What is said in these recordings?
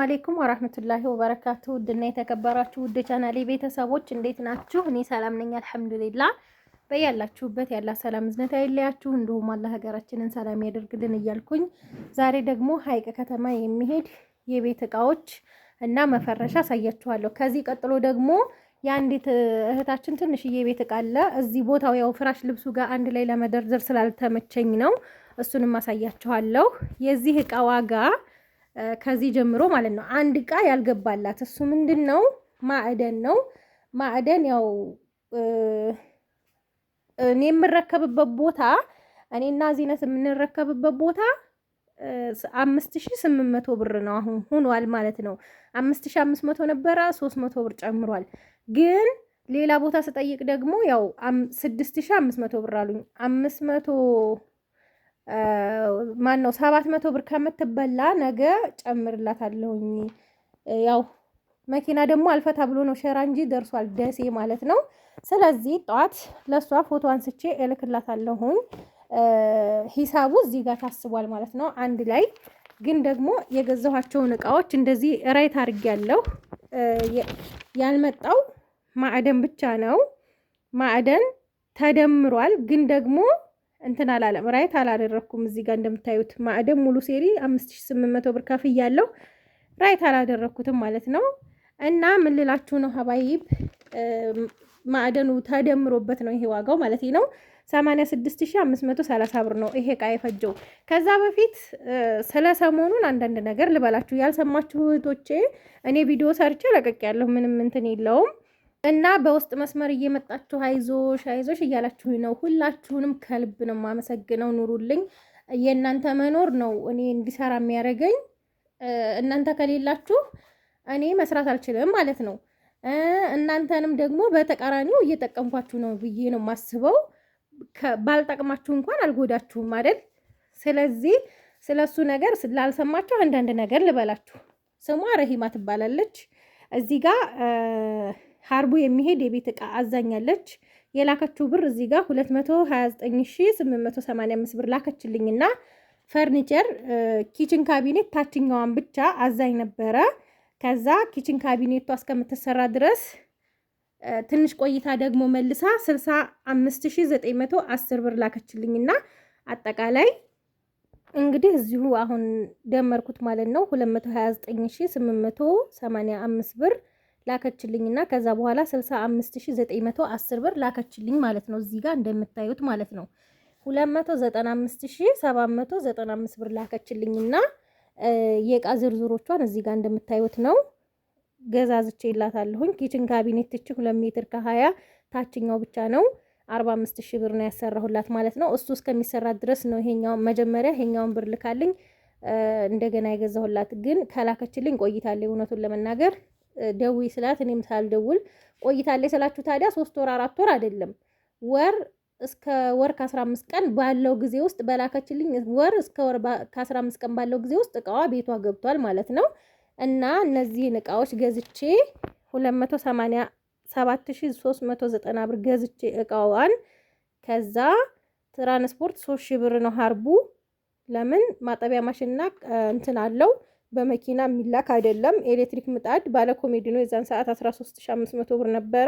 አለይኩም ወራህመቱላሂ ወበረካቱ። ውድና የተከበራችሁ ውድ ቻናሌ ቤተሰቦች እንዴት ናችሁ? እኔ ሰላም ነኝ አልሐምዱሊላህ። በያላችሁበት ያላ ሰላም እዝነት አይለያችሁ፣ እንዲሁም አላህ ሀገራችንን ሰላም ያደርግልን እያልኩኝ ዛሬ ደግሞ ሀይቅ ከተማ የሚሄድ የቤት እቃዎች እና መፈረሻ አሳያችኋለሁ። ከዚህ ቀጥሎ ደግሞ የአንዲት እህታችን ትንሽዬ ቤት እቃ አለ እዚህ ቦታው ያው ፍራሽ ልብሱ ጋር አንድ ላይ ለመደርደር ስላልተመቸኝ ነው። እሱንም አሳያችኋለሁ። የዚህ እቃ ዋጋ ከዚህ ጀምሮ ማለት ነው። አንድ እቃ ያልገባላት እሱ ምንድነው? ማዕደን ነው። ማዕደን ያው እኔ የምረከብበት ቦታ እኔና ዚነት የምንረከብበት ቦታ 5800 ብር ነው አሁን ሆኗል ማለት ነው። 5500 ነበረ 300 ብር ጨምሯል። ግን ሌላ ቦታ ስጠይቅ ደግሞ ያው 6500 ብር አሉኝ። 500 ማን ነው 700 ብር ከምትበላ ነገ ጨምርላታለሁኝ። ያው መኪና ደግሞ አልፈታ ብሎ ነው ሸራ እንጂ ደርሷል ደሴ ማለት ነው። ስለዚህ ጧት ለሷ ፎቶ አንስቼ እልክላታለሁኝ። ሂሳቡ እዚህ ጋር ታስቧል ማለት ነው አንድ ላይ። ግን ደግሞ የገዛኋቸውን እቃዎች እንደዚህ ራይት አድርጌያለሁ። ያልመጣው ማዕደን ብቻ ነው። ማዕደን ተደምሯል ግን ደግሞ እንትን አላለም፣ ራይት አላደረኩም። እዚህ ጋር እንደምታዩት ማዕደን ሙሉ ሴሪ 5800 ብር ከፍያለሁ። ራይት አላደረኩትም ማለት ነው። እና ምን ልላችሁ ነው ሀባይብ፣ ማዕደኑ ተደምሮበት ነው ይሄ ዋጋው ማለት ነው። 86530 ብር ነው ይሄ እቃ የፈጀው። ከዛ በፊት ስለ ሰሞኑን አንዳንድ ነገር ልበላችሁ። ያልሰማችሁ እህቶቼ እኔ ቪዲዮ ሰርቼ ለቀቄያለሁ፣ ምንም እንትን የለውም። እና በውስጥ መስመር እየመጣችሁ አይዞሽ አይዞሽ እያላችሁ ነው። ሁላችሁንም ከልብ ነው የማመሰግነው። ኑሩልኝ። የእናንተ መኖር ነው እኔ እንዲሰራ የሚያደርገኝ። እናንተ ከሌላችሁ እኔ መስራት አልችልም ማለት ነው። እናንተንም ደግሞ በተቃራኒው እየጠቀምኳችሁ ነው ብዬ ነው የማስበው። ባልጠቅማችሁ እንኳን አልጎዳችሁም አይደል? ስለዚህ ስለሱ ነገር ስላልሰማችሁ አንዳንድ ነገር ልበላችሁ። ስሟ ረሂማ ትባላለች። እዚህ ጋር ሀርቡ የሚሄድ የቤት እቃ አዛኛለች። የላከችው ብር እዚህ ጋር 229885 ብር ላከችልኝና ፈርኒቸር ኪችን ካቢኔት ታችኛዋን ብቻ አዛኝ ነበረ። ከዛ ኪችን ካቢኔቷ እስከምትሰራ ድረስ ትንሽ ቆይታ ደግሞ መልሳ 65910 ብር ላከችልኝና አጠቃላይ እንግዲህ እዚሁ አሁን ደመርኩት ማለት ነው 229885 ብር ላከችልኝና ከዛ በኋላ 65910 ብር ላከችልኝ ማለት ነው። እዚህ ጋር እንደምታዩት ማለት ነው 295795 ብር ላከችልኝና የእቃ ዝርዝሮቿን እዚህ ጋር እንደምታዩት ነው። ገዛዝቼ ይላታለሁኝ። ኪችን ካቢኔት እቺ 2 ሜትር ከ20 ታችኛው ብቻ ነው 45000 ብር ነው ያሰራሁላት ማለት ነው። እሱ እስከሚሰራ ድረስ ነው ይሄኛው መጀመሪያ ይሄኛውን ብር ልካልኝ እንደገና የገዛሁላት። ግን ከላከችልኝ ቆይታለች። እውነቱን ለመናገር ደውይ ስላት እኔም ሳልደውል ቆይታለች ስላችሁ ታዲያ 3 ወር 4 ወር አይደለም ወር እስከ ወር ከ15 ቀን ባለው ጊዜ ውስጥ በላከችልኝ ወር እስከ ወር ከ15 ቀን ባለው ጊዜ ውስጥ እቃዋ ቤቷ ገብቷል ማለት ነው። እና እነዚህን እቃዎች ገዝቼ 287390 ብር ገዝቼ እቃዋን ከዛ ትራንስፖርት 3000 ብር ነው ሀርቡ። ለምን ማጠቢያ ማሽንና እንትን አለው በመኪና የሚላክ አይደለም። ኤሌክትሪክ ምጣድ ባለ ኮሜዲኖ የዛን ሰዓት 13500 ብር ነበረ።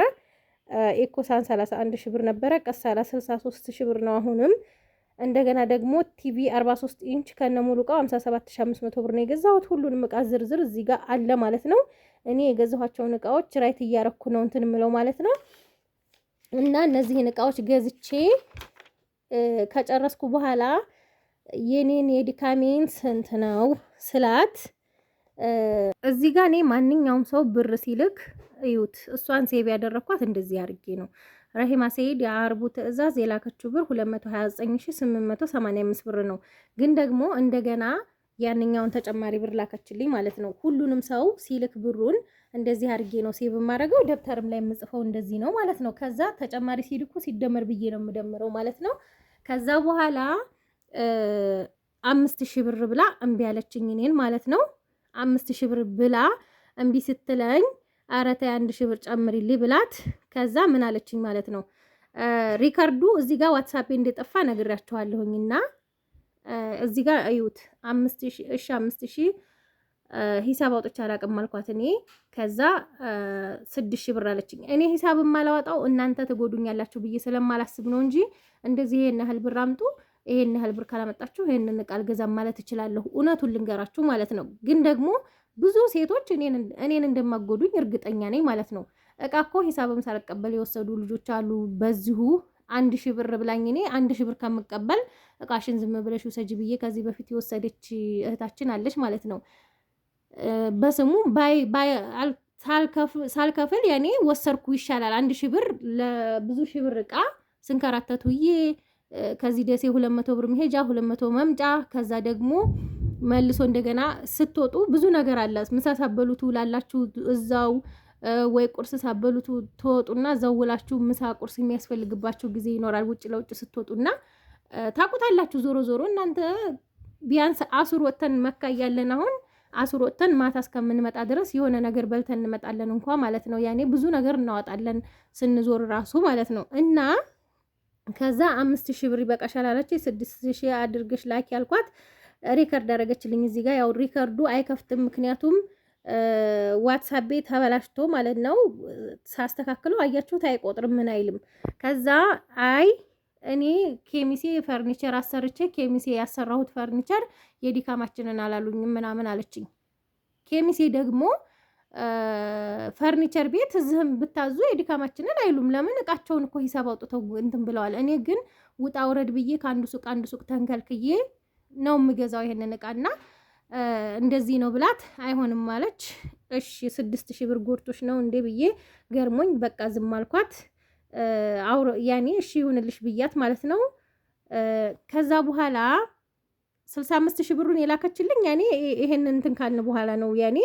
ኤኮሳን 31000 ብር ነበረ። ቀሳላ 63000 ብር ነው አሁንም። እንደገና ደግሞ ቲቪ 43 ኢንች ከነሙሉ እቃው 57500 ብር ነው የገዛሁት። ሁሉንም እቃ ዝርዝር እዚህ ጋር አለ ማለት ነው። እኔ የገዛኋቸውን እቃዎች ራይት እያረኩ ነው እንትን ምለው ማለት ነው። እና እነዚህን እቃዎች ገዝቼ ከጨረስኩ በኋላ የኔን የድካሜን ስንት ነው ስላት እዚህ ጋር እኔ ማንኛውም ሰው ብር ሲልክ እዩት። እሷን ሴቭ ያደረኳት እንደዚህ አድርጌ ነው። ረሂማ ሰይድ የአርቡ ትዕዛዝ የላከችው ብር 229885 ብር ነው። ግን ደግሞ እንደገና ያንኛውን ተጨማሪ ብር ላከችልኝ ማለት ነው። ሁሉንም ሰው ሲልክ ብሩን እንደዚህ አድርጌ ነው ሴቭ የማደርገው። ደብተርም ላይ የምጽፈው እንደዚህ ነው ማለት ነው። ከዛ ተጨማሪ ሲልኩ ሲደመር ብዬ ነው የምደምረው ማለት ነው። ከዛ በኋላ 5000 ብር ብላ እምቢ አለችኝ እኔን ማለት ነው። 5000 ብር ብላ እምቢ ስትለኝ አረታ 1000 ብር ጨምሪልኝ ብላት ከዛ ምን አለችኝ ማለት ነው። ሪካርዱ እዚህ ጋር ዋትስአፕ እንደጠፋ ነግራችኋለሁኝና እዚህ ጋር እዩት 5000 እሺ 5000 ሂሳብ አውጥቼ አላቅም አልኳት እኔ። ከዛ 6000 ብር አለችኝ። እኔ ሂሳብ የማላወጣው እናንተ ትጎዱኛላችሁ ብዬ ስለማላስብ ነው እንጂ እንደዚህ ይሄን ያህል ብር አምጡ፣ ይሄን ያህል ብር ካላመጣችሁ ይሄንን ዕቃ አልገዛም ማለት እችላለሁ። እውነቱን ልንገራችሁ ማለት ነው። ግን ደግሞ ብዙ ሴቶች እኔን እንደማጎዱኝ እርግጠኛ ነኝ ማለት ነው። ዕቃ እኮ ሂሳብም ሳልቀበል የወሰዱ ልጆች አሉ። በዚሁ 1000 ብር ብላኝ እኔ 1000 ብር ከምቀበል ዕቃሽን ዝም ብለሽ ውሰጂ ብዬ ከዚህ በፊት የወሰደች እህታችን አለች ማለት ነው። በስሙ ሳልከፍል ያኔ ወሰርኩ ይሻላል 1000 ብር ለብዙ ሺህ ብር ዕቃ ስንከራተቱዬ ከዚህ ደሴ 200 ብር መሄጃ 200 መምጫ ከዛ ደግሞ መልሶ እንደገና ስትወጡ ብዙ ነገር አለ። ምሳ ሳበሉ ትውላላችሁ እዛው ወይ ቁርስ ሳበሉ ትወጡና እዛው ውላችሁ ምሳ ቁርስ የሚያስፈልግባችሁ ጊዜ ይኖራል። ውጭ ለውጭ ስትወጡና ታቁታላችሁ። ዞሮ ዞሮ እናንተ ቢያንስ አሱር ወተን መካ ያለን አሁን አሱር ወተን ማታ እስከምንመጣ ድረስ የሆነ ነገር በልተን እንመጣለን እንኳን ማለት ነው። ያኔ ብዙ ነገር እናወጣለን ስንዞር ራሱ ማለት ነው። እና ከዛ 5000 ብር ይበቃሻል አለች። 6000 አድርገሽ ላኪ ያልኳት ሪከርድ አደረገችልኝ። እዚህ ጋር ያው ሪከርዱ አይከፍትም፣ ምክንያቱም ዋትሳፕ ተበላሽቶ ማለት ነው። ሳስተካክለው አያችሁት አይቆጥርም ምን አይልም። ከዛ አይ እኔ ኬሚሴ ፈርኒቸር አሰርቼ ኬሚሴ ያሰራሁት ፈርኒቸር የዲካማችንን አላሉኝም ምናምን አለችኝ። ኬሚሴ ደግሞ ፈርኒቸር ቤት እዚህም ብታዙ የዲካማችንን አይሉም። ለምን እቃቸውን እኮ ሂሳብ አውጥተው እንትን ብለዋል። እኔ ግን ውጣ ውረድ ብዬ ከአንዱ ሱቅ አንዱ ሱቅ ተንከልክዬ ነው የምገዛው ይሄንን እቃና እንደዚህ ነው ብላት አይሆንም ማለች። እሺ 6000 ብር ጎርቶሽ ነው እንዴ ብዬ ገርሞኝ በቃ ዝም አልኳት። ያኔ እሺ ይሁንልሽ ብያት ማለት ነው። ከዛ በኋላ 65000 ብሩን የላከችልኝ ያኔ ይሄን እንትን ካልን በኋላ ነው። ያኔ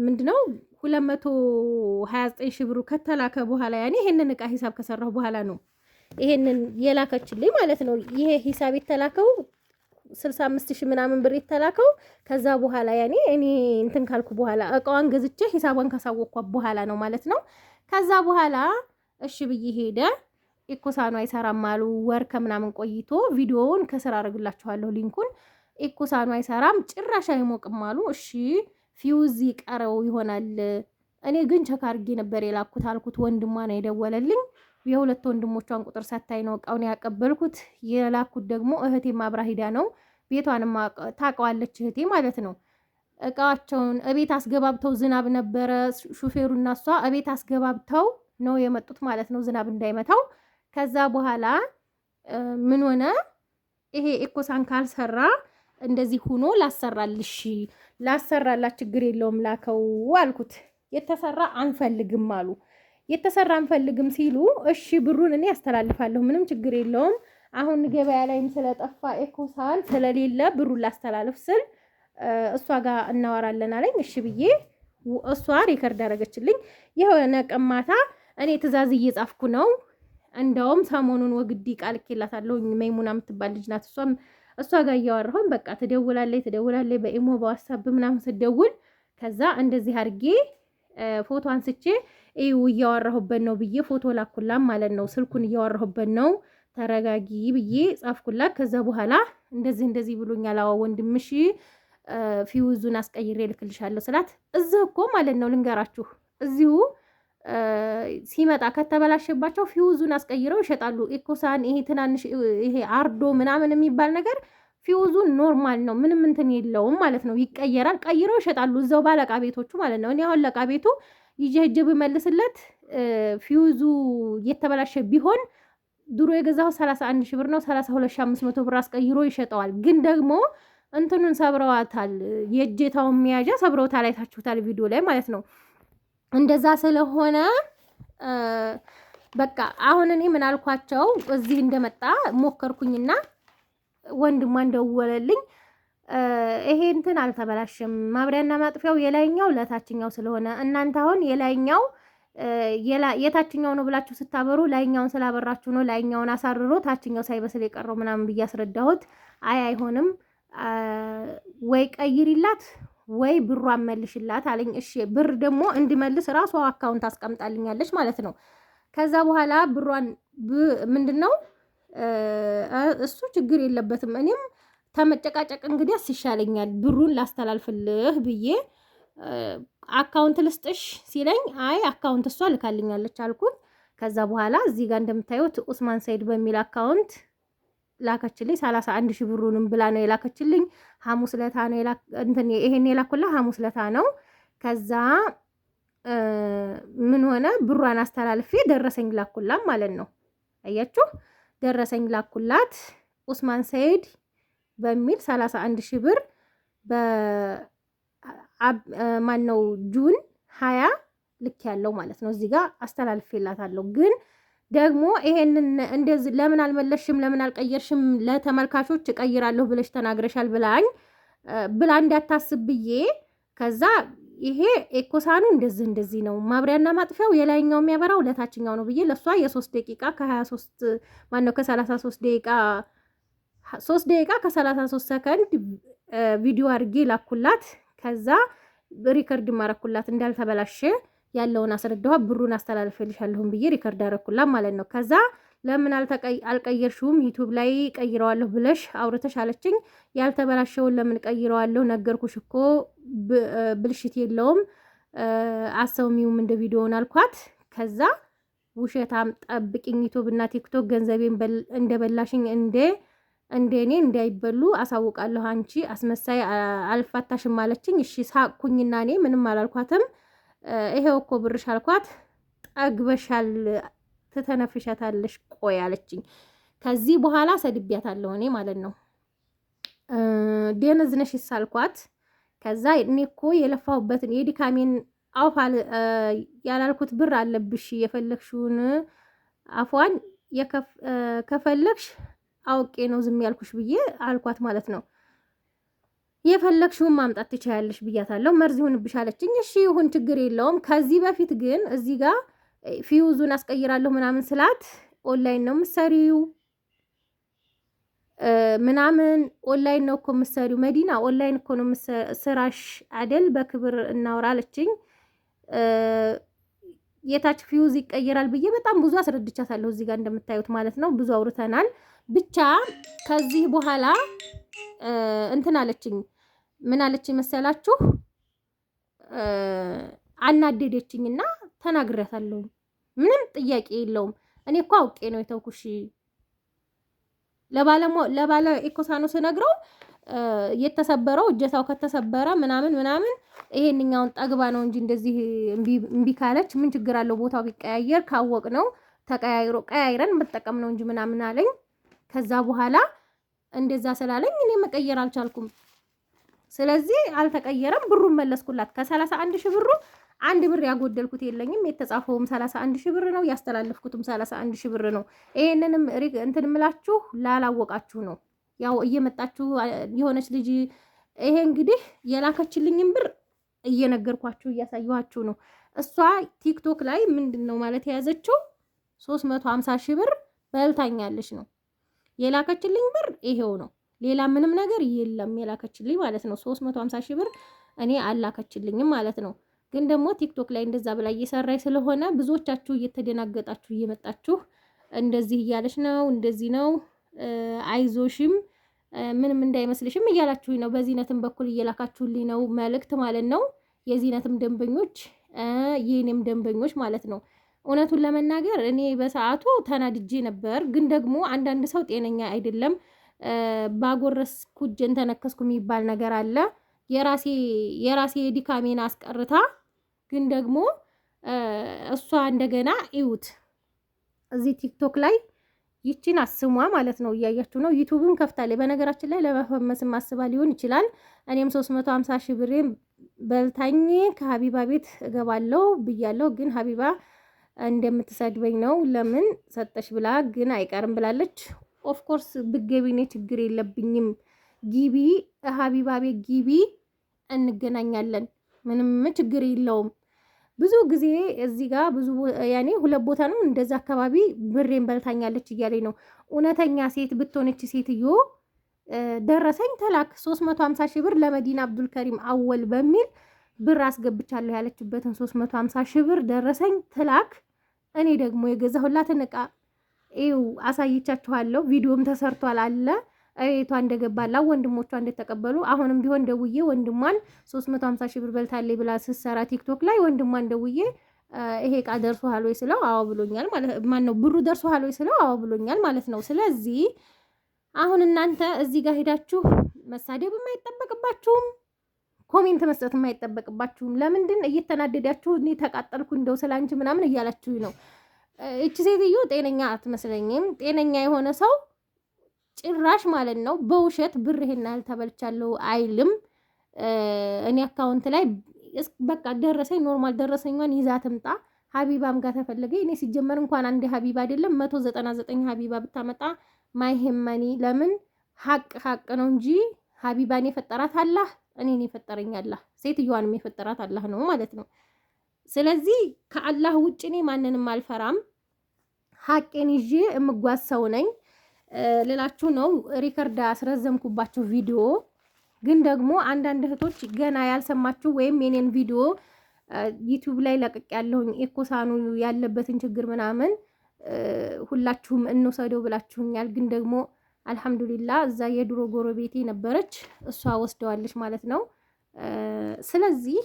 ምንድነው 229000 ብሩ ከተላከ በኋላ ያኔ ይሄንን እቃ ሂሳብ ከሰራሁ በኋላ ነው ይሄንን የላከችልኝ ማለት ነው። ይሄ ሂሳብ የተላከው 65000 ምናምን ብር የተላከው ከዛ በኋላ ያኔ እኔ እንትን ካልኩ በኋላ እቃዋን ገዝቼ ሂሳቧን ካሳወቅኳት በኋላ ነው ማለት ነው። ከዛ በኋላ እሺ ብዬ ሄደ። ኢኮሳኑ አይሰራም አሉ። ወር ከምናምን ቆይቶ ቪዲዮውን ከስራ አደርግላችኋለሁ ሊንኩን። ኢኮሳኑ አይሰራም ጭራሽ አይሞቅም አሉ። እሺ ፊውዝ ይቀረው ይሆናል። እኔ ግን ቸክ አድርጌ ነበር የላኩት አልኩት። ወንድሟ ነው የደወለልኝ። የሁለት ወንድሞቿን ቁጥር ሰታይ ነው እቃውን ያቀበልኩት። የላኩት ደግሞ እህቴ ማብራ ሂዳ ነው። ቤቷንም ታውቀዋለች እህቴ ማለት ነው። እቃቸውን እቤት አስገባብተው ዝናብ ነበረ። ሹፌሩና እሷ እቤት አስገባብተው ነው የመጡት ማለት ነው፣ ዝናብ እንዳይመታው። ከዛ በኋላ ምን ሆነ ይሄ ኢኮሳን ካልሰራ እንደዚህ ሆኖ ላሰራላት ችግር የለውም ላከው አልኩት። የተሰራ አንፈልግም አሉ። የተሰራ አንፈልግም ሲሉ እሺ ብሩን እኔ ያስተላልፋለሁ ምንም ችግር የለውም። አሁን ገበያ ላይም ስለጠፋ ኢኮሳን ስለሌለ ብሩን ላስተላልፍ ስል እሷ ጋር እናወራለን አለኝ። እሺ ብዬ እሷ ሪከርድ አደረገችልኝ። የሆነ ቀማታ እኔ ትእዛዝ እየጻፍኩ ነው። እንደውም ሰሞኑን ወግዲ ቃል ኬላታለሁ። መይሙና የምትባል ልጅ ናት። እሷ ጋር እያወራሁን በቃ ትደውላለች በኢሞ በዋትስአፕ ምናምን ስደውል ከዛ እንደዚህ አድርጌ ፎቶ አንስቼ እያወራሁበት ነው ብዬ ፎቶ ላኩላም ማለት ነው። ስልኩን እያወራሁበት ነው ተረጋጊ ብዬ ጻፍኩላት። ከዛ በኋላ እንደዚህ ብሎኛል። አዎ ወንድምሽ ፊውዙን አስቀይሬ ልክልሻለሁ ስላት እዚህ እኮ ማለት ነው ልንገራችሁ እዚሁ ሲመጣ ከተበላሸባቸው ፊውዙን አስቀይረው ይሸጣሉ። ኢኮሳን ይሄ ትናንሽ ይሄ አርዶ ምናምን የሚባል ነገር ፊውዙን ኖርማል ነው ምንም እንትን የለውም ማለት ነው። ይቀየራል፣ ቀይረው ይሸጣሉ እዛው ባለቃ ቤቶቹ ማለት ነው። እኔ አሁን ለቃ ቤቱ ይዤ ሂጅ ብመልስለት ፊውዙ የተበላሸ ቢሆን ድሮ የገዛው 31000 ብር ነው 32500 ብር አስቀይሮ ይሸጠዋል። ግን ደግሞ እንትኑን ሰብረዋታል፣ የእጀታውን መያዣ ሰብረውታል። አይታችሁታል ቪዲዮ ላይ ማለት ነው። እንደዛ ስለሆነ በቃ አሁን እኔ ምን አልኳቸው እዚህ እንደመጣ ሞከርኩኝና ወንድሟ እንደወለልኝ ይሄ እንትን አልተበላሽም፣ ማብሪያና ማጥፊያው የላይኛው ለታችኛው ስለሆነ እናንተ አሁን የላይኛው የታችኛው ነው ብላችሁ ስታበሩ ላይኛውን ስላበራችሁ ነው ላይኛውን አሳርሮ ታችኛው ሳይበስል የቀረው ምናምን ብዬ አስረዳሁት። አይሆንም ወይ ቀይሪላት ወይ ብሯን መልሽላት አለኝ። እሺ ብር ደግሞ እንዲመልስ ራሷ አካውንት አስቀምጣልኛለች ማለት ነው። ከዛ በኋላ ብሯን ምንድነው እሱ ችግር የለበትም እኔም ተመጨቃጨቅ እንግዲያስ ይሻለኛል ብሩን ላስተላልፍልህ ብዬ አካውንት ልስጥሽ ሲለኝ አይ አካውንት እሷ ልካልኛለች አልኩት። ከዛ በኋላ እዚህ ጋር እንደምታዩት ኡስማን ሰይድ በሚል አካውንት ላከችልኝ 31 ሺህ ብሩንም ብላ ነው የላከችልኝ። ሐሙስ ለታ ነው ይሄን የላኩላ ሐሙስ ለታ ነው። ከዛ ምን ሆነ ብሯን አስተላልፌ ደረሰኝ ላኩላት ማለት ነው። አያችሁ ደረሰኝ ላኩላት ኡስማን ሰይድ በሚል 31 ሺህ ብር ማነው ጁን 20 ልክ ያለው ማለት ነው። እዚህ ጋር አስተላልፌላታለሁ። ግን ደግሞ ይሄንን እንደዚህ ለምን አልመለሽም ለምን አልቀየርሽም ለተመልካቾች እቀይራለሁ ብለሽ ተናግረሻል ብላ እንዳታስብ ብዬ ከዛ ይሄ ኤኮሳኑ እንደዚህ ነው ማብሪያና ማጥፊያው የላይኛው የሚያበራው ለታችኛው ነው ብዬ ለሷ የ3 ደቂቃ ከ23 ማነው ከ33 ደቂቃ 3 ደቂቃ ከ33 ሰከንድ ቪዲዮ አድርጌ ላኩላት። ከዛ ሪከርድ ማረኩላት እንዳልተበላሸ ያለውን አስረዳዋ ብሩን አስተላልፈልሻለሁም ብዬ ሪከርድ አረኩላት ማለት ነው። ከዛ ለምን አልቀየርሽውም ዩቲዩብ ላይ ቀይረዋለሁ ብለሽ አውርተሽ አለችኝ። ያልተበላሸውን ለምን ቀይረዋለሁ ነገርኩሽ እኮ ብልሽት የለውም አሰውሚውም እንደ ቪዲዮውን አልኳት። ከዛ ውሸታም ጠብቂኝ ዩቲዩብ እና ቲክቶክ ገንዘቤን እንደበላሽኝ እንደኔ እንዳይበሉ አሳውቃለሁ አንቺ አስመሳይ አልፋታሽም አለችኝ። እሺ ሳቅኩኝና እኔ ምንም አላልኳትም። ይሄው እኮ ብርሽ አልኳት። ጠግበሻል ትተነፍሻታለሽ ቆይ አለችኝ። ከዚህ በኋላ ሰድቢያታለሁ እኔ ማለት ነው። ደነዝ ነሽ ሳልኳት። ከዛ እኔ እኮ የለፋሁበትን የድካሜን አውፋል ያላልኩት ብር አለብሽ የፈለግሽውን አፏን ከፈለግሽ አውቄ ነው ዝም ያልኩሽ ብዬ አልኳት ማለት ነው። የፈለግሽውን ማምጣት ትችያለሽ ብያታለሁ። መርዝ ይሁንብሽ አለችኝ። እሺ ይሁን ችግር የለውም። ከዚህ በፊት ግን እዚህ ጋር ፊውዙን አስቀይራለሁ ምናምን ስላት ኦንላይን ነው የምትሰሪው ምናምን ኦንላይን ነው እኮ የምትሰሪው መዲና ኦንላይን እኮ ነው ስራሽ አይደል በክብር እናውራ አለችኝ። የታች ፊውዝ ይቀየራል ብዬ በጣም ብዙ አስረድቻታለሁ። እዚህ ጋር እንደምታዩት ማለት ነው ብዙ አውርተናል። ብቻ ከዚህ በኋላ እንትን አለችኝ። ምን አለችኝ መሰላችሁ? አናደደችኝና ተናግሬያታለሁ። ምንም ጥያቄ የለውም። እኔ እኮ አውቄ ነው የተውኩሽ ለባለ ኢኮሳኖ ስነግረው የተሰበረው እጀታው ከተሰበረ ምናምን ይሄንኛውን ጠግባ ነው እንጂ እንደዚህ እምቢ ካለች ምን ችግር አለው? ቦታው ቢቀያየር ካወቅ ነው ቀያይረን መጠቀም ነው እንጂ ምናምን አለኝ። ከዛ በኋላ እንደዛ ስላለኝ እኔ መቀየር አልቻልኩም። ስለዚህ አልተቀየረም። ብሩን መለስኩላት። ከ31 ሺህ ብሩ 1 ብር ያጎደልኩት የለኝም። የተጻፈውም 31 ሺህ ብር ነው፣ ያስተላለፍኩትም 31 ሺህ ብር ነው። ይሄንንም እንትን ምላችሁ ላላወቃችሁ ነው። ያው እየመጣችሁ የሆነች ልጅ ይሄ እንግዲህ የላከችልኝም ብር እየነገርኳችሁ እያሳየኋችሁ ነው። እሷ ቲክቶክ ላይ ምንድነው ማለት የያዘችው 350 ሺህ ብር በልታኛለች ነው የላከችልኝ ብር ይሄው ነው። ሌላ ምንም ነገር የለም የላከችልኝ ማለት ነው። 350 ሺህ ብር እኔ አላከችልኝም ማለት ነው። ግን ደግሞ ቲክቶክ ላይ እንደዛ ብላ እየሰራይ ስለሆነ ብዙዎቻችሁ እየተደናገጣችሁ እየመጣችሁ እንደዚህ እያለች ነው እንደዚህ ነው አይዞሽም ምንም እንዳይመስልሽም እያላችሁኝ ነው። በዚህነትም በኩል እየላካችሁልኝ ነው መልእክት ማለት ነው። የዚህነትም ደንበኞች የኔም ደንበኞች ማለት ነው። እውነቱን ለመናገር እኔ በሰዓቱ ተናድጄ ነበር። ግን ደግሞ አንዳንድ ሰው ጤነኛ አይደለም። ባጎረስኩ እጄን ተነከስኩ የሚባል ነገር አለ። የራሴ ዲካሜን አስቀርታ ግን ደግሞ እሷ እንደገና ይውት እዚህ ቲክቶክ ላይ ይቺን አስሟ ማለት ነው። እያያችሁ ነው። ዩቲዩብን ከፍታለች። በነገራችን ላይ ለመፈመስም ማስባ ሊሆን ይችላል። እኔም 350 ሺህ ብሬን በልታኝ ከሀቢባ ቤት እገባለሁ ብያለሁ። ግን ሀቢባ እንደምትሰድበኝ ነው። ለምን ሰጠሽ ብላ ግን አይቀርም ብላለች። ኦፍኮርስ ብገቢ እኔ ችግር የለብኝም። ጊቢ ሀቢባ ቤት ጊቢ እንገናኛለን። ምንም ችግር የለውም። ብዙ ጊዜ እዚህ ጋር ብዙ ያኔ 2 ቦታ ነው እንደዛ አካባቢ ብሬን በልታኛለች እያለኝ ነው። እውነተኛ ሴት ብትሆነች ሴትዮ ደረሰኝ ተላክ 350 ሺህ ብር ለመዲና አብዱልከሪም አወል በሚል ብር አስገብቻለሁ ያለችበትን 350 ሺህ ብር ደረሰኝ ተላክ። እኔ ደግሞ የገዛሁላትን ዕቃ ይው አሳይቻችኋለሁ። ቪዲዮም ተሰርቷል አለ እቤቷ እንደገባላ ወንድሞቿ እንደተቀበሉ አሁንም ቢሆን ደውዬ ወንድሟን 350 ሺህ ብር በልታለች ብላ ስትሰራ ቲክቶክ ላይ ወንድሟን ደውዬ ይሄ ዕቃ ደርሶሃል ወይ ስለው አዎ ብሎኛል ማለት ማን ነው ብሩ ደርሶሃል ወይ ስለው አዎ ብሎኛል ማለት ነው። ስለዚህ አሁን እናንተ እዚህ ጋር ሄዳችሁ መሳደብ የማይጠበቅባችሁም ኮሜንት መስጠት የማይጠበቅባችሁም። ለምንድን እየተናደዳችሁ እኔ ተቃጠልኩ እንደው ስላንቺ ምናምን እያላችሁ ነው። እቺ ሴትዮ ጤነኛ አትመስለኝም። ጤነኛ የሆነ ሰው ጭራሽ ማለት ነው በውሸት ብር ይሄን ያህል ተበልቻለሁ አይልም። እኔ አካውንት ላይ በቃ ደረሰኝ ኖርማል ደረሰኛን ይዛ ትምጣ። ሀቢባም ጋር ተፈለገ እኔ ሲጀመር እንኳን አንድ ሀቢባ አይደለም 199 ሀቢባ ብታመጣ ማይሄመኒ ለምን ሀቅ ነው እንጂ ሀቢባን የፈጠራት አላህ እኔን የፈጠረኝ አላህ ሴትዮዋንም የፈጠራት አላህ ነው ማለት ነው። ስለዚህ ከአላህ ውጭ እኔ ማንንም አልፈራም። ሀቄን ይዤ የምጓዝ ሰው ነኝ ልላችሁ ነው። ሪከርድ አስረዘምኩባቸው ቪዲዮ ግን ደግሞ አንዳንድ እህቶች ገና ያልሰማችሁ ወይም የኔን ቪዲዮ ዩቲዩብ ላይ ለቅቅ ያለሁኝ ኤኮሳኑ ያለበትን ችግር ምናምን ሁላችሁም እንውሰደው ብላችሁኛል። ግን ደግሞ አልሐምዱሊላህ እዛ የድሮ ጎረቤቴ ነበረች እሷ ወስደዋለች ማለት ነው። ስለዚህ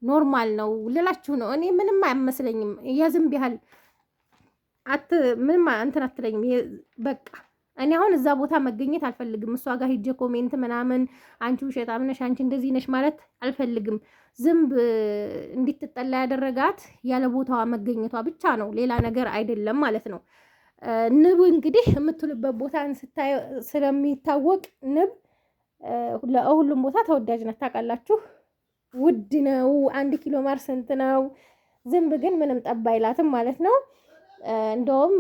ኖርማል ነው ልላችሁ ነው። እኔ ምንም አይመስለኝም። የዝም ቢያህል ምንም እንትን አትለኝም በቃ እኔ አሁን እዛ ቦታ መገኘት አልፈልግም። እሷ ጋር ሂጄ ኮሜንት ምናምን አንቺ ውሸታም ነሽ፣ አንቺ እንደዚህ ነሽ ማለት አልፈልግም። ዝንብ እንድትጠላ ያደረጋት ያለ ቦታዋ መገኘቷ ብቻ ነው፣ ሌላ ነገር አይደለም ማለት ነው። ንብ እንግዲህ የምትውልበት ቦታ ስለሚታወቅ ንብ ለሁሉም ቦታ ተወዳጅ ናት። ታውቃላችሁ፣ ውድ ነው። 1 ኪሎ ማር ስንት ነው? ዝንብ ግን ምንም ጠብ አይላትም ማለት ነው። እንደውም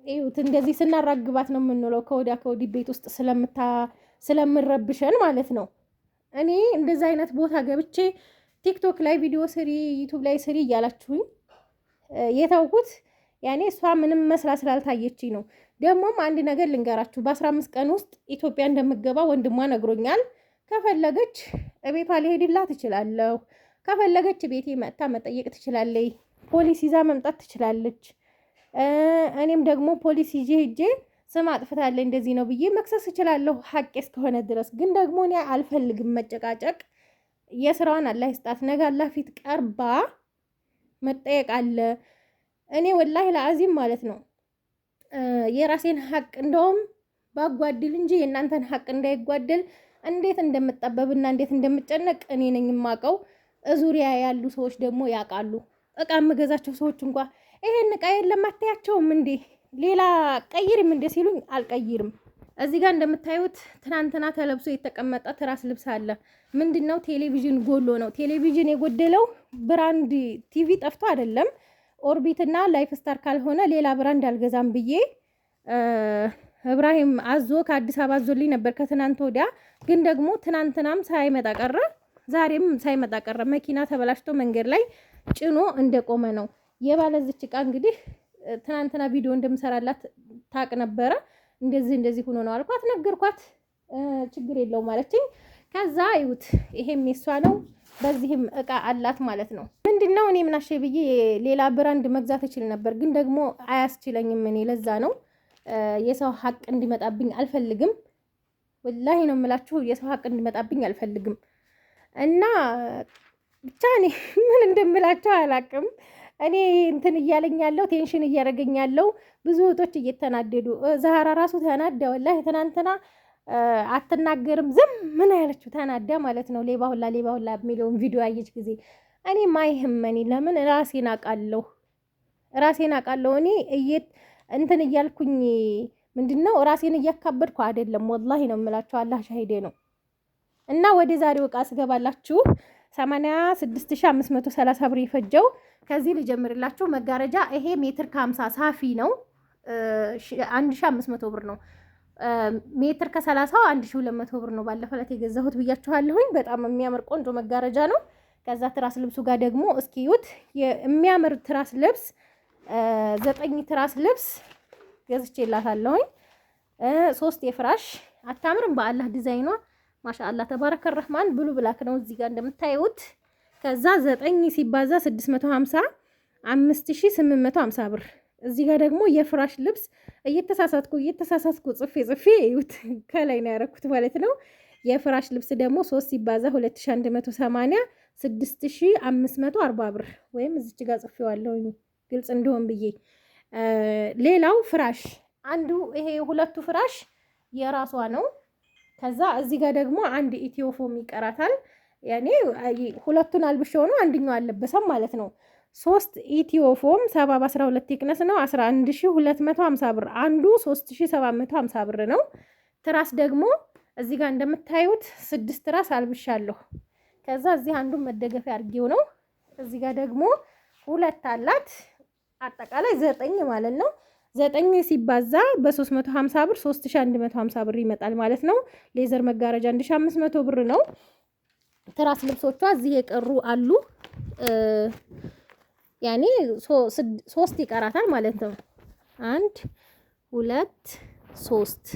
እዩት እንደዚህ ስናራግባት ነው የምንውለው ከወዲያ ከወዲህ ቤት ውስጥ ስለምረብሸን ማለት ነው። እኔ እንደዛ አይነት ቦታ ገብቼ ቲክቶክ ላይ ቪዲዮ ስሪ ዩቲዩብ ላይ ስሪ እያላችሁኝ የተውኩት ያኔ እሷ ምንም መስላ ስላልታየችኝ ነው። ደግሞም አንድ ነገር ልንገራችሁ፣ በ15 ቀን ውስጥ ኢትዮጵያ እንደምገባ ወንድሟ ነግሮኛል። ከፈለገች ቤቷ ሊሄድላት ትችላለሁ። ከፈለገች ቤቴ መጥታ መጠየቅ ትችላለች። ፖሊስ ይዛ መምጣት ትችላለች። እኔም ደግሞ ፖሊስ ይዤ ሂጄ ስም አጥፍታለች እንደዚህ ነው ብዬ መክሰስ እችላለሁ ሀቄ እስከሆነ ድረስ። ግን ደግሞ እኔ አልፈልግም መጨቃጨቅ። የስራዋን አላህ ይስጣት። ነገ አላህ ፊት ቀርባ መጠየቅ አለ። እኔ ወላሂ ለአዚም ማለት ነው የራሴን ሀቅ እንደውም ባጓድል እንጂ የእናንተን ሀቅ እንዳይጓደል እንዴት እንደምጠበብና እንዴት እንደምጨነቅ እኔ ነኝ የማውቀው። ዙሪያ ያሉ ሰዎች ደግሞ ያውቃሉ። እቃ የምገዛቸው ሰዎች እንኳን ይሄን እቃ የለም አታያቸውም እንዴ ሌላ ቀይርም እንደ ሲሉኝ አልቀይርም። እዚህ ጋር እንደምታዩት ትናንትና ተለብሶ የተቀመጠ ትራስ ልብስ አለ። ምንድነው ቴሌቪዥን ጎሎ ነው። ቴሌቪዥን የጎደለው ብራንድ ቲቪ ጠፍቶ አይደለም። ኦርቢትና ላይፍ ስታር ካልሆነ ሌላ ብራንድ አልገዛም ብዬ እብራሂም አዞ ከአዲስ አበባ አዞልኝ ነበር ከትናንት ወዲያ። ግን ደግሞ ትናንትናም ሳይመጣ ቀረ፣ ዛሬም ሳይመጣ ቀረ። መኪና ተበላሽቶ መንገድ ላይ ጭኖ እንደቆመ ነው። የባለዝች ዕቃ እንግዲህ ትናንትና ቪዲዮ እንደምሰራላት ታቅ ነበረ። እንደዚህ ሆኖ ነው አልኳት፣ ነገርኳት። ችግር የለውም ማለችኝ። ከዛ ይውት ይሄም የሷ ነው፣ በዚህም እቃ አላት ማለት ነው። ምንድነው እኔ ምናሽ ብዬ ሌላ ብራንድ መግዛት እችል ነበር፣ ግን ደግሞ አያስችለኝም። እኔ ለዛ ነው የሰው ሀቅ እንዲመጣብኝ አልፈልግም። ወላሂ ነው የምላችሁ፣ የሰው ሀቅ እንዲመጣብኝ አልፈልግም። እና ብቻ እኔ ምን እንደምላችሁ አላቅም። እኔ እንትን እያለኝ ያለው ቴንሽን እያደረገኝ ያለው ብዙ እህቶች እየተናደዱ ዛህራ ራሱ ተናዳ ወላሂ ትናንትና አትናገርም ዝም ምን ያለችው ተናዳ ማለት ነው። ሌባ ሁላ የሚለውን ቪዲዮ ያየች ጊዜ እኔ ማይህመኒ ለምን ራሴን አውቃለሁ እኔ እንትን እያልኩኝ ምንድነው ራሴን እያካበድኩ አይደለም። ወላሂ ነው የምላችሁ፣ አላህ ሻሂዴ ነው። እና ወደ ዛሬው ዕቃ ስገባላችሁ 86530 ብር የፈጀው ከዚህ ልጀምርላችሁ። መጋረጃ ይሄ ሜትር ከ50 ሳፊ ነው 1500 ብር ነው። ሜትር ከ30 1200 ብር ነው። ባለፈው ዕለት የገዛሁት ብያችኋለሁኝ። በጣም የሚያምር ቆንጆ መጋረጃ ነው። ከዛ ትራስ ልብሱ ጋር ደግሞ እስኪዩት የሚያምር ትራስ ልብስ 9 ትራስ ልብስ ገዝቼላታለሁኝ። 3 የፍራሽ አታምርም? በአላህ ዲዛይኗ ማሻአላህ ተባረከ ረህማን ብሉ ብላክ ነው እዚህ ጋር እንደምታዩት። ከዛ 9 ሲባዛ 650 5850 ብር እዚህ ጋር ደግሞ የፍራሽ ልብስ እየተሳሳትኩ ጽፌ እዩት። ከላይ ነው ያደረኩት ማለት ነው። የፍራሽ ልብስ ደግሞ 3 ሲባዛ 2180 6540 ብር ወይም እዚች ጋር ጽፌዋለሁ ግልጽ እንዲሆን ብዬ። ሌላው ፍራሽ አንዱ ይሄ ሁለቱ ፍራሽ የራሷ ነው። ከዛ እዚህ ጋር ደግሞ አንድ ኢትዮፎም ይቀራታል። ያኔ ሁለቱን አልብሽ ሆኖ አንደኛው አለበሰም ማለት ነው። 3 ኢትዮፎም 70 በ12 ቴክነስ ነው 11250 ብር። አንዱ 3750 ብር ነው። ትራስ ደግሞ እዚህ ጋር እንደምታዩት 6 ትራስ አልብሻለሁ። ከዛ እዚህ አንዱን መደገፊያ አድርጌው ነው። እዚህ ጋር ደግሞ 2 አላት። አጠቃላይ 9 ማለት ነው። 9 ሲባዛ በ350 ብር 3150 ብር ይመጣል ማለት ነው። ሌዘር መጋረጃ 1500 ብር ነው። ትራስ ልብሶቿ እዚህ የቀሩ አሉ። ያኔ 3 ይቀራታል ማለት ነው። 1 2 3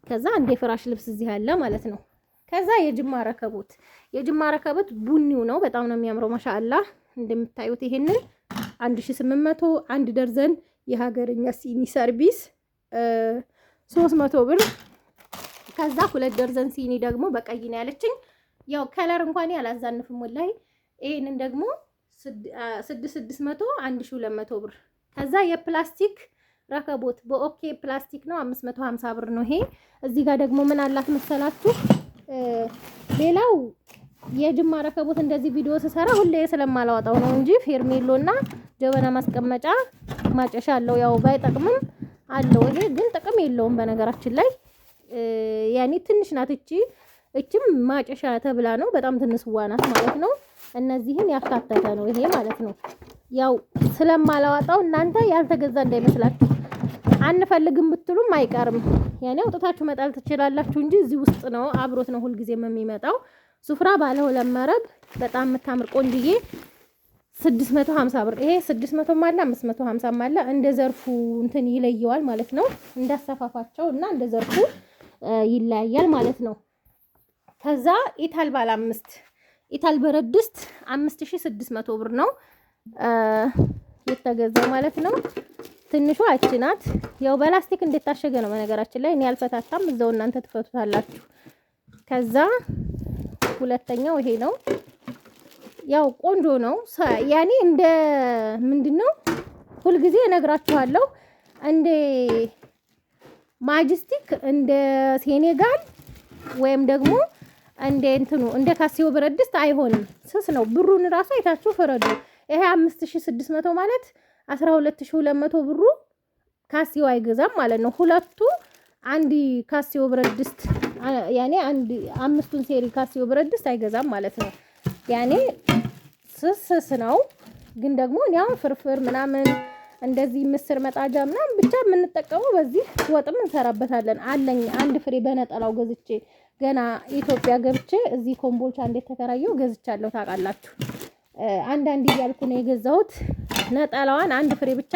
ከዛ አንድ የፍራሽ ልብስ እዚህ አለ ማለት ነው። ከዛ የጅማ ረከቦት ቡኒው ነው። በጣም ነው የሚያምረው ማሻአላህ። እንደምታዩት ይሄንን 1800 አንድ ደርዘን የሀገርኛ ሲኒ ሰርቪስ 300 ብር። ከዛ 2 ደርዘን ሲኒ ደግሞ በቀይ ነው ያለችኝ። ያው ከለር እንኳን ያላዛንፍም ወላሂ። ይሄንን ደግሞ 600 1200 ብር። ከዛ የፕላስቲክ ረከቦት በኦኬ ፕላስቲክ ነው 550 ብር ነው ይሄ። እዚህ ጋር ደግሞ ምን አላት መሰላችሁ? ሌላው የጅማ ረከቦት እንደዚህ ቪዲዮ ስሰራ ሁሌ ስለማላወጣው ነው እንጂ ፌርሜሎና ጀበና ማስቀመጫ ማጨሻ አለው። ያው ባይጠቅምም አለው። ይሄ ግን ጥቅም የለውም በነገራችን ላይ። ያኔ ትንሽ ናት እቺም ማጨሻ ተብላ ነው። በጣም ትንሽዋ ናት ማለት ነው። እነዚህን ያካተተ ነው ይሄ ማለት ነው። ያው ስለማላወጣው እናንተ ያልተገዛ እንዳይመስላችሁ። አንፈልግም ብትሉም አይቀርም። ያኔ አውጥታችሁ መጣል ትችላላችሁ እንጂ እዚህ ውስጥ ነው አብሮት ነው ሁልጊዜም የሚመጣው። ሱፍራ ባለ 2 መረብ በጣም የምታምር ቆንጅዬ 650 ብር። ይሄ 600 ማለ 550 ማለ እንደ ዘርፉ እንትን ይለየዋል ማለት ነው። እንዳሰፋፋቸው እና እንደ ዘርፉ ይለያያል ማለት ነው። ከዛ ኢታል ባለ 5 ኢታል ብረት ድስት 5600 ብር ነው የተገዛው ማለት ነው። ትንሿ እቺ ናት። ያው በላስቲክ እንደታሸገ ነው በነገራችን ላይ። እኔ አልፈታታም፣ እዛው እናንተ ትፈቱታላችሁ። ከዛ ሁለተኛው ይሄ ነው። ያው ቆንጆ ነው። ያኔ እንደ ምንድነው ሁልጊዜ እነግራችኋለሁ፣ እንደ ማጅስቲክ እንደ ሴኔጋል ወይም ደግሞ እንደ እንትኑ እንደ ካሲዮ ብረት ድስት አይሆንም። ስስ ነው። ብሩን ራሱ አይታችሁ ፍረዱ። ይሄ 5600 ማለት 12200 ብሩ ካሲዮ አይገዛም ማለት ነው። ሁለቱ አንድ ካሲዮ ብረት ድስት ያኔ አንድ 5ቱን ሴሪ ካሲዮ ብረት ድስት አይገዛም ማለት ነው። ያኔ ስስ ነው። ግን ደግሞ ያው ፍርፍር ምናምን እንደዚህ ምስር መጣጃ ምናምን ብቻ የምንጠቀመው በዚህ ወጥም እንሰራበታለን። አለኝ አንድ ፍሬ በነጠላው ገዝቼ ገና ኢትዮጵያ ገብቼ እዚህ ኮምቦልቻ እንዴት ተከራየው ገዝቻለሁ ታውቃላችሁ። አንዳንድ እያልኩ ነው የገዛሁት። ነጠላዋን አንድ ፍሬ ብቻ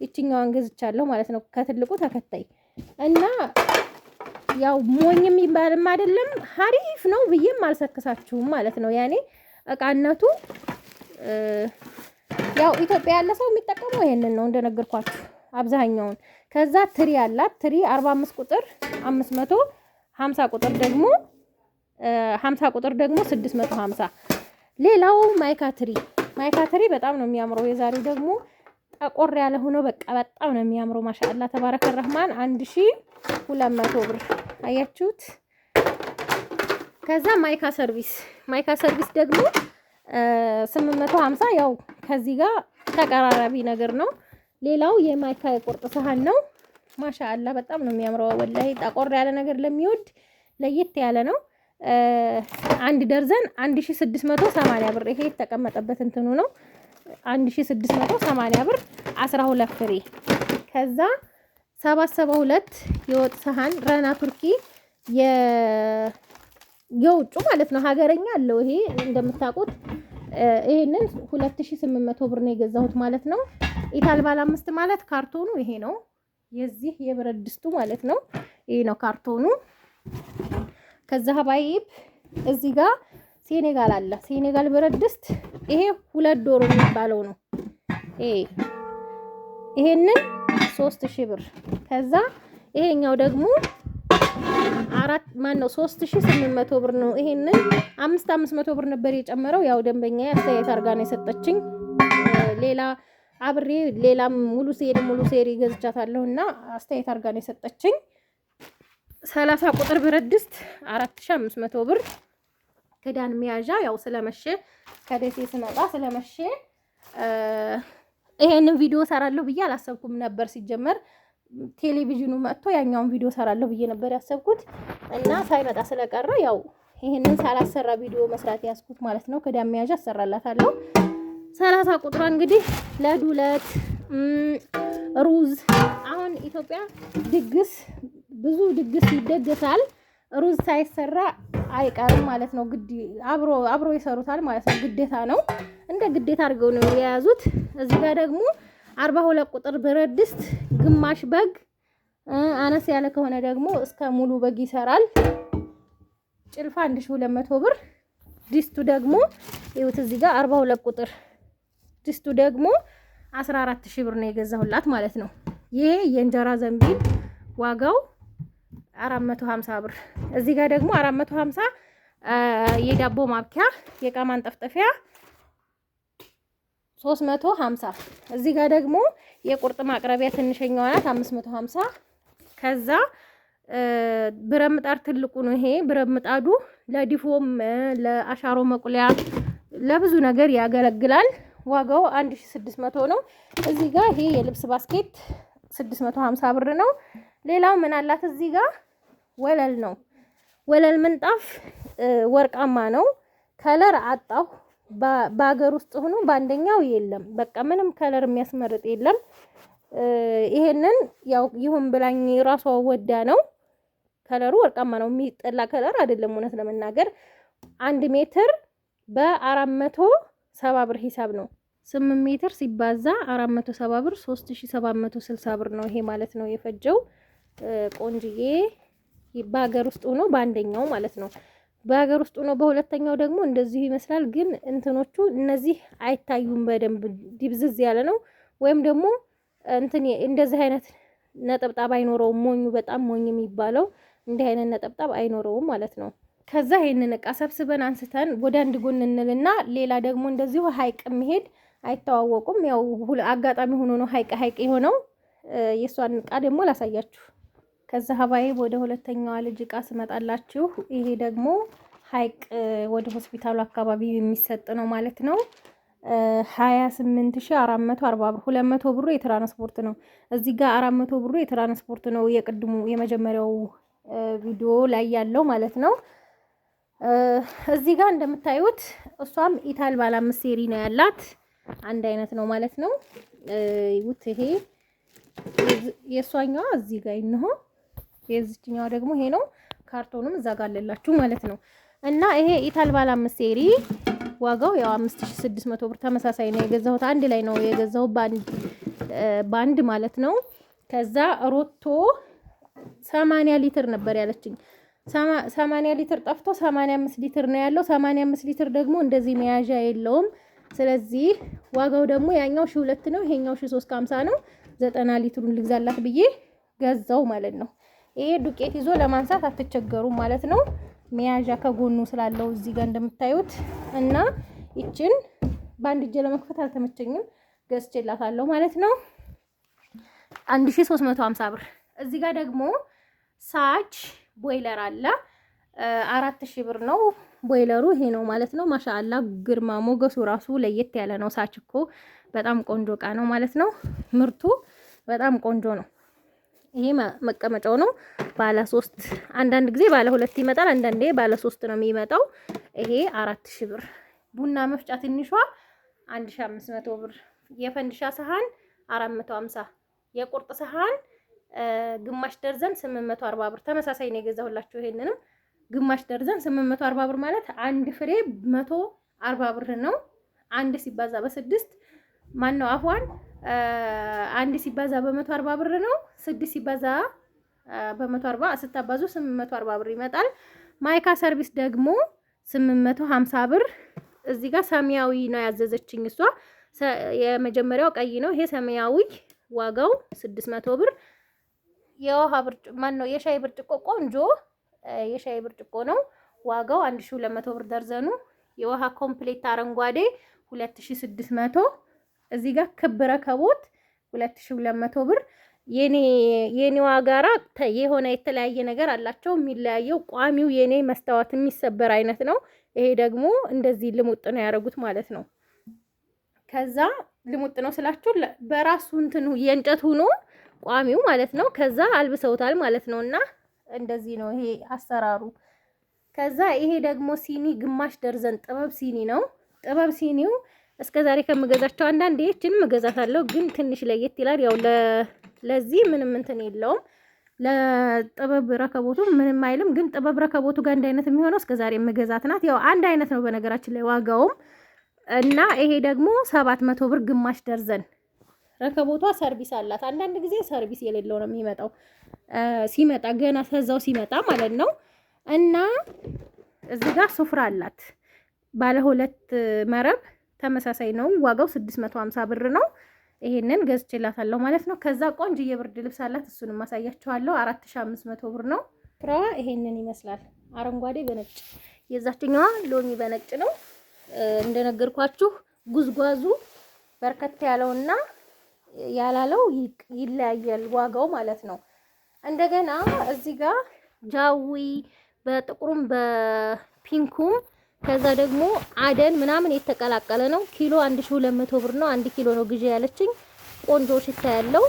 ይችኛዋን ገዝቻለሁ ማለት ነው ከትልቁ ተከታይ እና ያው ሞኝ የሚባልም አይደለም ሀሪፍ ነው ብዬም አልሰክሳችሁም ማለት ነው። ያኔ እቃነቱ ያው ኢትዮጵያ ያለ ሰው የሚጠቀመው ይሄንን ነው እንደነገርኳችሁ አብዛኛውን። ከዛ ትሪ አላት። ትሪ 45 ቁጥር 500 50 ቁጥር ደግሞ 50 ቁጥር ደግሞ 650። ሌላው ማይካትሪ በጣም ነው የሚያምረው። የዛሬው ደግሞ ጠቆር ያለ ሆኖ በቃ በጣም ነው የሚያምረው። ማሻአላ ተባረከ ረህማን 1200 ብር አያችሁት። ከዛ ማይካ ሰርቪስ ደግሞ 850 ያው ከዚህ ጋር ተቀራራቢ ነገር ነው። ሌላው የማይካ የቁርጥ ሰሃን ነው። ማሻአላ በጣም ነው የሚያምረው። ወላሂ ጠቆር ያለ ነገር ለሚወድ ለየት ያለ ነው። አንድ ደርዘን 1680 ብር። ይሄ የተቀመጠበት እንትኑ ነው 1680 ብር 12 ፍሬ። ከዛ 772 የወጥ ሰሃን ረና ቱርኪ የውጩ ማለት ነው። ሀገረኛ አለው ይሄ እንደምታውቁት። ይሄንን 2800 ብር ነው የገዛሁት ማለት ነው። ኢታል ባለ 5 ማለት ካርቶኑ ይሄ ነው። የዚህ የብረት ድስቱ ማለት ነው። ይሄ ነው ካርቶኑ። ከዛ ሀባይብ እዚህ ጋር ሴኔጋል አለ። ሴኔጋል ብረት ድስት ይሄ 2 ዶሮ የሚባለው ነው። ይሄንን 3000 ብር። ከዛ ይሄኛው ደግሞ 3800 ብር ነው። ይሄንን 500 ብር ነበር የጨመረው። ያው ደንበኛ አስተያየት አድርጋ ነው የሰጠችኝ። ሌላ አብሬ ሌላም ሙሉ ሴሪ ገዝቻታለሁና አስተያየት አድርጋ ነው የሰጠችኝ። 30 ቁጥር ብረት ድስት 4500 ብር። ክዳን መያዣ ያው ስለመሸ ከደሴ ስመጣ ስለመሸ ይሄንን ቪዲዮ ሰራለሁ ብዬ አላሰብኩም ነበር። ሲጀመር ቴሌቪዥኑ መጥቶ ያኛውን ቪዲዮ ሰራለሁ ብዬ ነበር ያሰብኩት እና ሳይመጣ ስለቀረ ያው ይሄንን ሳላሰራ ቪዲዮ መስራት ያስኩት ማለት ነው። ክዳን መያዣ አሰራላታለሁ። 30 ቁጥሯ እንግዲህ ለዱለት ሩዝ። አሁን ኢትዮጵያ ድግስ ብዙ ድግስ ይደገሳል። ሩዝ ሳይሰራ አይቀርም ማለት ነው። አብሮ ይሰሩታል ማለት ነው። ግዴታ ነው። እንደ ግዴታ አድርገው ነው የያዙት። እዚህ ጋር ደግሞ 42 ቁጥር ብረት ድስት ግማሽ በግ፣ አነስ ያለ ከሆነ ደግሞ እስከ ሙሉ በግ ይሰራል። ጭልፋ 1200 ብር። ድስቱ ደግሞ ይኸውት እዚህ ጋር 42 ቁጥር ድስቱ ደግሞ 14000 ብር ነው የገዛሁላት ማለት ነው። ይሄ የእንጀራ ዘንቢል ዋጋው 450 ብር። እዚህ ጋር ደግሞ 450 የዳቦ ማብኪያ የእቃ ማንጠፍጠፊያ 350። እዚህ ጋር ደግሞ የቁርጥ ማቅረቢያ ትንሽኛዋ ናት 550። ከዛ ብረት ምጣድ ትልቁ ነው ይሄ ብረት ምጣዱ ለዲፎም ለአሻሮ መቁለያ ለብዙ ነገር ያገለግላል። ዋጋው 1600 ነው። እዚህ ጋር ይሄ የልብስ ባስኬት 650 ብር ነው። ሌላው ምን አላት እዚህ ጋር ወለል ነው። ወለል ምንጣፍ ወርቃማ ነው። ከለር አጣሁ። በአገር ውስጥ ሆኖ በአንደኛው የለም። በቃ ምንም ከለር የሚያስመርጥ የለም። ይሄንን ያው ይሁን ብላኝ ራሷ ወዳ ነው። ከለሩ ወርቃማ ነው። የሚጠላ ከለር አይደለም። እውነት ለመናገር 1 ሜትር በ470 ብር ሂሳብ ነው። 8 ሜትር ሲባዛ 470 ብር 3760 ብር ነው ይሄ ማለት ነው የፈጀው። ቆንጅዬ በሀገር ውስጥ ሆኖ በአንደኛው ማለት ነው። በሀገር ውስጥ ሆኖ በሁለተኛው ደግሞ እንደዚህ ይመስላል። ግን እንትኖቹ እነዚህ አይታዩም በደንብ ዲብዝዝ ያለ ነው። ወይም ደግሞ እንደዚህ አይነት ነጠብጣብ አይኖረውም። ሞኙ በጣም ሞኝ የሚባለው እንዲህ አይነት ነጠብጣብ አይኖረውም ማለት ነው። ከዛ ይሄንን እቃ ሰብስበን አንስተን ወደ አንድ ጎን እንልና ሌላ ደግሞ እንደዚሁ ሀይቅ መሄድ አይተዋወቁም። ያው አጋጣሚ ሆኖ ነው ሀይቅ የሆነው። የሷን እቃ ደግሞ ላሳያችሁ። ከዛ ሀባይ ወደ ሁለተኛዋ ልጅ እቃ ስመጣላችሁ ይሄ ደግሞ ሀይቅ ወደ ሆስፒታሉ አካባቢ የሚሰጥ ነው ማለት ነው። 28440 ብር 200 ብሩ የትራንስፖርት ነው። እዚህ ጋር 400 ብሩ የትራንስፖርት ነው። የቅድሙ የመጀመሪያው ቪዲዮ ላይ ያለው ማለት ነው። እዚህ ጋር እንደምታዩት እሷም ኢታል ባለ 5 ሴሪ ነው ያላት። አንድ አይነት ነው ማለት ነው። ይሄ የሷኛዋ እዚህ ጋር ነው። የዚህኛው ደግሞ ይሄ ነው። ካርቶኑም እዛ ጋር አለላችሁ ማለት ነው። እና ይሄ ኢታል ባለ 5 ሴሪ ዋጋው ያው 5600 ብር ተመሳሳይ ነው የገዛሁት። አንድ ላይ ነው የገዛሁት ባንድ ማለት ነው። ከዛ ሮቶ 80 ሊትር ነበር ያለችኝ። 80 ሊትር ጠፍቶ 85 ሊትር ነው ያለው። 85 ሊትር ደግሞ እንደዚህ መያዣ የለውም። ስለዚህ ዋጋው ደግሞ ያኛው 1200 ነው፣ ይሄኛው 1350 ነው። 90 ሊትሩን ልግዛላት ብዬ ገዛው ማለት ነው። ይሄ ዱቄት ይዞ ለማንሳት አትቸገሩም ማለት ነው። መያዣ ከጎኑ ስላለው እዚህ ጋር እንደምታዩት እና ይችን በአንድ እጄ ለመክፈት አልተመቸኝም ገዝቼላታለሁ ማለት ነው። 1350 ብር። እዚህ ጋር ደግሞ ሳች ቦይለር አለ 4000 ብር ነው ቦይለሩ። ይሄ ነው ማለት ነው። ማሻአላ ግርማ ሞገሱ ራሱ ለየት ያለ ነው። ሳች እኮ በጣም ቆንጆ እቃ ነው ማለት ነው። ምርቱ በጣም ቆንጆ ነው። ይሄ መቀመጫው ነው። ባለ 3 አንዳንድ ጊዜ ባለ 2 ይመጣል፣ አንዳንዴ ባለ 3 ነው የሚመጣው። ይሄ 4000 ብር። ቡና መፍጫ ትንሿ 1500 ብር። የፈንዲሻ ሰሃን 450፣ የቁርጥ ሰሃን ግማሽ ደርዘን 840 ብር። ተመሳሳይ ነው የገዛሁላችሁ። ይሄንንም ግማሽ ደርዘን 840 ብር ማለት አንድ ፍሬ 140 ብር ነው። አንድ ሲባዛ በ6 ማን ነው አፏን አንድ ሲባዛ በ140 ብር ነው። 6 ሲባዛ በ140 ስታባዙ 840 ብር ይመጣል። ማይካ ሰርቪስ ደግሞ 850 ብር። እዚህ ጋር ሰማያዊ ነው ያዘዘችኝ እሷ። የመጀመሪያው ቀይ ነው። ይሄ ሰማያዊ ዋጋው 600 ብር። የውሃ ብርጭቆ ነው የሻይ ብርጭቆ ቆንጆ የሻይ ብርጭቆ ነው። ዋጋው 1200 ብር ደርዘኑ። የውሃ ኮምፕሌት አረንጓዴ 2600። እዚህ ጋር ክብ ረከቦት 2200 ብር። የኔ ዋጋራ የሆነ የተለያየ ነገር አላቸው። የሚለያየው ቋሚው የኔ መስታወት የሚሰበር አይነት ነው። ይሄ ደግሞ እንደዚህ ልሙጥ ነው ያደረጉት ማለት ነው። ከዛ ልሙጥ ነው ስላችሁ በራሱ እንትኑ የእንጨት ሆኖ ቋሚው ማለት ነው። ከዛ አልብሰውታል ማለት ነው። እና እንደዚህ ነው ይሄ አሰራሩ። ከዛ ይሄ ደግሞ ሲኒ ግማሽ ደርዘን ጥበብ ሲኒ ነው። ጥበብ ሲኒው እስከዛሬ ከምገዛቸው አንዳንዴ እቺንም እገዛታለሁ፣ ግን ትንሽ ለየት ይላል። ያው ለዚህ ምንም እንትን የለውም። ለጥበብ ረከቦቱ ምንም አይልም፣ ግን ጥበብ ረከቦቱ ጋር አንድ አይነት የሚሆነው እስከዛሬ የምገዛት ናት። ያው አንድ አይነት ነው በነገራችን ላይ ዋጋውም። እና ይሄ ደግሞ 700 ብር ግማሽ ደርዘን። ረከቦቷ ሰርቪስ አላት። አንዳንድ ጊዜ ሰርቪስ የሌለው ነው የሚመጣው ሲመጣ ገና ከዛው ሲመጣ ማለት ነው። እና እዚህ ጋር ሱፍራ አላት ባለ 2 መረብ ተመሳሳይ ነው። ዋጋው 650 ብር ነው። ይሄንን ገዝቼላታለሁ ማለት ነው። ከዛ ቆንጆ የብርድ ልብስ አላት። እሱንም ማሳያችኋለሁ። 4500 ብር ነው። ሱፍራዋ ይሄንን ይመስላል። አረንጓዴ በነጭ የዛችኛዋ ሎሚ በነጭ ነው። እንደነገርኳችሁ ጉዝጓዙ በርከት ያለውና ያላለው ይለያያል ዋጋው ማለት ነው። እንደገና እዚህ ጋር ጃዊ በጥቁሩም በፒንኩም ከዛ ደግሞ አደን ምናምን የተቀላቀለ ነው። ኪሎ 1200 ብር ነው። 1 ኪሎ ነው ግዢ ያለችኝ። ቆንጆ ሽታ ያለው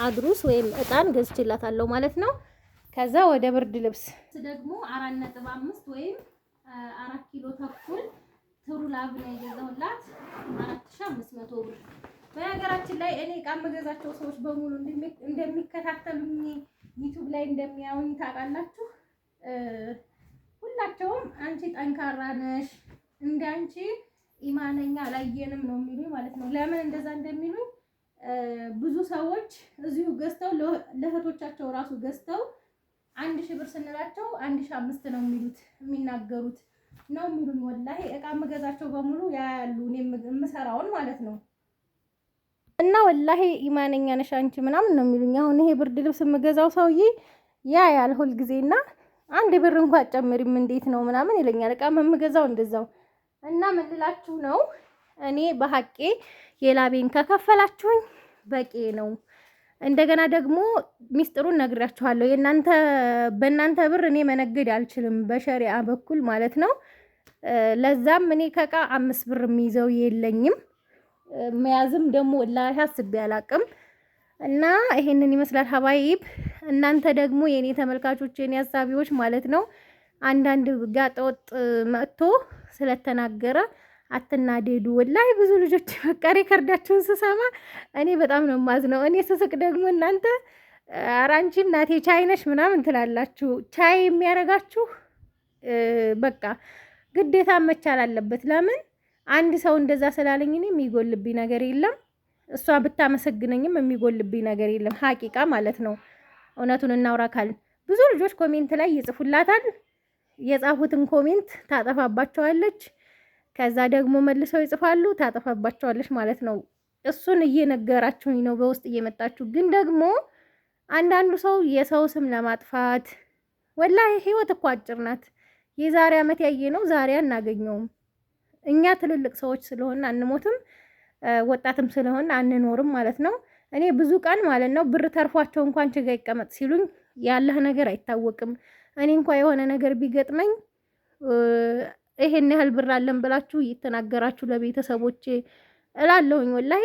አድሩስ ወይም እጣን ገዝቼላታለሁ ማለት ነው። ከዛ ወደ ብርድ ልብስ ደግሞ 4.5 ወይም 4 ኪሎ ተኩል ቱሩላብ ነው የገዛሁላት 4500 ብር። በነገራችን ላይ እኔ ዕቃ የምገዛቸው ሰዎች በሙሉ እንደሚከታተሉኝ ዩቲዩብ ላይ እንደሚያዩኝ ታውቃላችሁ። ሁላቸውም አንቺ ጠንካራ ነሽ፣ እንዳንቺ ኢማነኛ አላየንም ነው የሚሉኝ ማለት ነው። ለምን እንደዛ እንደሚሉኝ ብዙ ሰዎች እዚሁ ገዝተው ለእህቶቻቸው ራሱ ገዝተው 1000 ብር ስንላቸው 1500 ነው የሚናገሩት ነው የሚሉኝ። ወላሂ ዕቃ የምገዛቸው በሙሉ ያያሉ እኔ የምሰራውን ማለት ነው። እና ወላሂ ኢማነኛ ነሽ አንቺ ምናምን ነው የሚሉኝ። አሁን ይሄ ብርድ ልብስ የምገዛው ሰውዬ ያያል ሁል ጊዜና 1 ብር እንኳን ጨምሪም እንዴት ነው ምናምን ይለኛል። ዕቃ የምገዛው እንደዛው። እና ምን ልላችሁ ነው እኔ በሐቄ የላቤን ከከፈላችሁኝ በቂ ነው። እንደገና ደግሞ ሚስጥሩን ነግራችኋለሁ። በእናንተ ብር እኔ መነገድ አልችልም በሸሪዓ በኩል ማለት ነው። ለዛም እኔ ከዕቃ 5 ብር የሚይዘው የለኝም። መያዝም ደግሞ ወላሂ አስቤ አላቅም። እና ይሄንን ይመስላል ሀባይብ። እናንተ ደግሞ የኔ ተመልካቾች የኔ ሀሳቢዎች ማለት ነው አንዳንድ ጋጠወጥ መጥቶ ስለተናገረ አትናደዱ። ወላሂ ብዙ ልጆች በቃ ሪከርዳችሁን ስሰማ እኔ በጣም ነው የማዝነው። እኔ ስስቅ ደግሞ እናንተ ኧረ አንቺ እናቴ ቻይ ነሽ ምናምን ትላላችሁ። ቻይ የሚያደርጋችሁ በቃ ግዴታ መቻል አለበት። ለምን አንድ ሰው እንደዛ ስላለኝ እኔ የሚጎልብኝ ነገር የለም፣ እሷ ብታመሰግነኝም የሚጎልብኝ ነገር የለም። ሀቂቃ ማለት ነው። እውነቱን እናውራ ካልን ብዙ ልጆች ኮሜንት ላይ ይጽፉላታል። የጻፉትን ኮሜንት ታጠፋባቸዋለች። ከዛ ደግሞ መልሰው ይጽፋሉ፣ ታጠፋባቸዋለች ማለት ነው። እሱን እየነገራችሁኝ ነው በውስጥ እየመጣችሁ። ግን ደግሞ አንዳንዱ ሰው የሰው ስም ለማጥፋት ወላሂ ህይወት እኮ አጭር ናት። የዛሬ ዓመት ያየነው ዛሬ አናገኘውም። እኛ ትልልቅ ሰዎች ስለሆነ አንሞትም፣ ወጣትም ስለሆነ አንኖርም ማለት ነው። እኔ ብዙ ቀን ማለት ነው ብር ተርፏቸው እንኳን ችጋ ይቀመጥ ሲሉኝ ያለህ ነገር አይታወቅም። እኔ እንኳን የሆነ ነገር ቢገጥመኝ ይሄን ያህል ብር አለን ብላችሁ እየተናገራችሁ ለቤተሰቦቼ እላለሁኝ። ወላሂ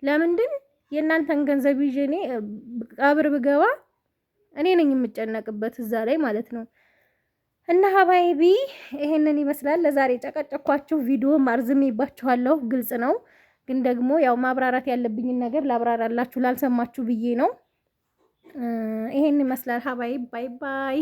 ለምንድን የእናንተን ገንዘብ ይዤ እኔ ቀብር ብገባ እኔ ነኝ የምጨነቅበት እዛ ላይ ማለት ነው። እና ሀባይቢ ይሄንን ይመስላል። ለዛሬ ጨቀጨኳችሁ። ቪዲዮ ማርዝሜባችኋለሁ፣ ግልጽ ነው። ግን ደግሞ ያው ማብራራት ያለብኝን ነገር ላብራራላችሁ ላልሰማችሁ ብዬ ነው። ይሄን ይመስላል ሀባይብ። ባይ ባይ።